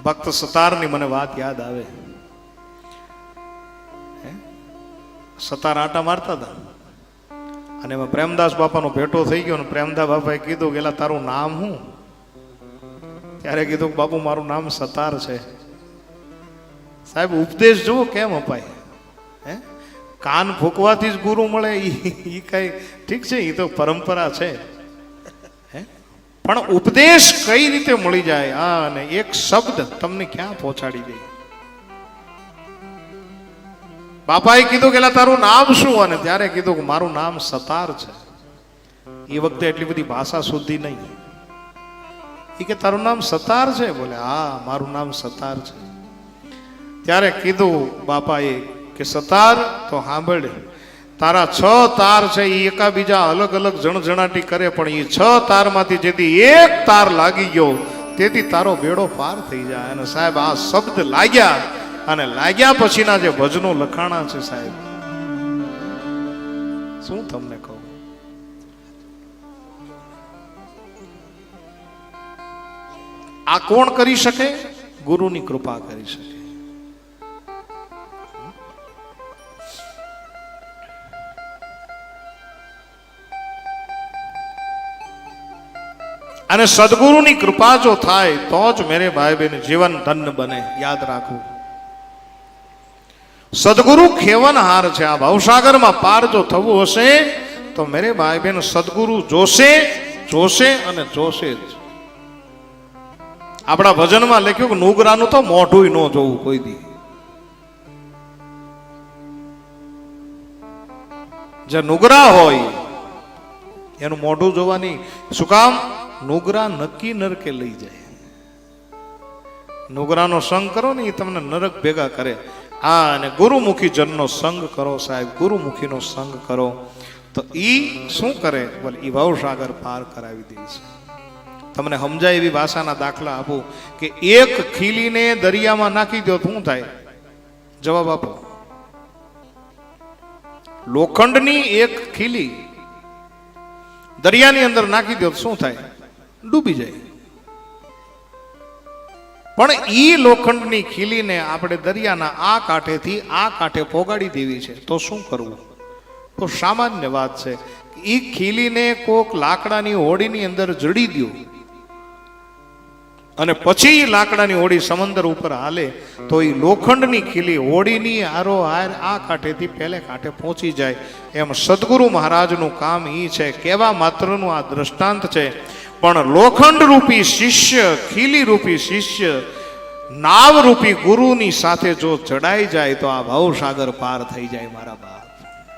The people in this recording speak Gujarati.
ભક્ત સતારની મને વાત યાદ આવે. સતાર આટા મારતા હતા અને એમાં પ્રેમદાસ બાપાનો ભેટો થઈ ગયો ને પ્રેમદાસ બાપાએ કીધું કે એલા તારું નામ શું? ત્યારે કીધું કે બાપુ મારું નામ સતાર છે. સાહેબ ઉપદેશ જુઓ કેમ અપાય. કાન ફૂંકવાથી જ ગુરુ મળે એ કઈ ઠીક છે, એ તો પરંપરા છે, પણ ઉપદેશ કઈ રીતે મળી જાય અને એક શબ્દ તમને ક્યાં પહોંચાડી દે. બાપાએ કીધું કે તારું નામ શું? અને ત્યારે કીધું કે મારું નામ સતાર છે. એ વખતે એટલી બધી ભાષા શુદ્ધિ નહીં. એ કે તારું નામ સતાર છે? બોલે હા મારું નામ સતાર છે. ત્યારે કીધું બાપાએ કે સતાર તો સાંભળે, તારા 6 તાર છે એ એકાબીજા અલગ અલગ જણજણાટી કરે, પણ એ 6 તારમાંથી જેથી એક તાર લાગી ગયો તેથી તારો બેડો પાર થઈ જાય. અને સાહેબ આ શબ્દ લાગ્યા અને લાગ્યા પછીના જે ભજનો લખાણા છે સાહેબ, શું તમને કહું. આ કોણ કરી શકે? ગુરુની કૃપા કરી શકે. અને સદગુરુની કૃપા જો થાય તો જ મેરે ભાઈ બહેન જીવન ધન્ય બને. યાદ રાખવું, સદગુરુ ખેવનહાર છે. આ ભવસાગરમાં પાર જો થવું હશે તો મેરે ભાઈ બહેન સદગુરુ જોશે, જોશે અને જોશે જ. આપણા ભજનમાં લખ્યું કે નુગરાનું તો મોઢું ન જોવું કોઈ દી. જે નુગરા હોય એનું મોઢું જોવાની શું કામ? નુગરા નક્કી નરકે લઈ જાય. નુગરાનો સંગ કરો ને એ તમને નરક ભેગા કરે. આ અને ગુરુમુખી જનનો સંગ કરો સાહેબ, ગુરુમુખીનો સંગ કરો તો ઈ શું કરે? બોલે ઈ ભવસાગર પાર કરાવી દે છે. તમને સમજાય એવી ભાષાના દાખલા આપું કે એક ખીલીને દરિયામાં નાખી દો શું થાય? જવાબ આપો. લોખંડની એક ખીલી દરિયાની અંદર નાખી દો શું થાય? ડૂબી જાય. પણ ઈ લોખંડની ખીલીને આપણે દરિયાના આ કાંઠેથી આ કાંઠે પોગાડી દેવી છે તો શું કરવું? તો સામાન્ય વાત છે. ઈ ખીલીને કોક લાકડાની હોડીની અંદર જડી દો અને પછી લાકડાની હોડી સમંદર ઉપર હાલે તો એ લોખંડની ખીલી હોડીની આરો હાર આ કાંઠેથી પહેલે કાંઠે પહોંચી જાય. એમ સદગુરુ મહારાજનું કામ ઈ છે. કેવા માત્રનું આ દ્રષ્ટાંત છે, પણ લોખંડ રૂપી શિષ્ય, ખીલી રૂપી શિષ્ય નાવ રૂપી ગુરુની સાથે જો ચડાઈ જાય તો આ ભવસાગર પાર થઈ જાય મારા બા.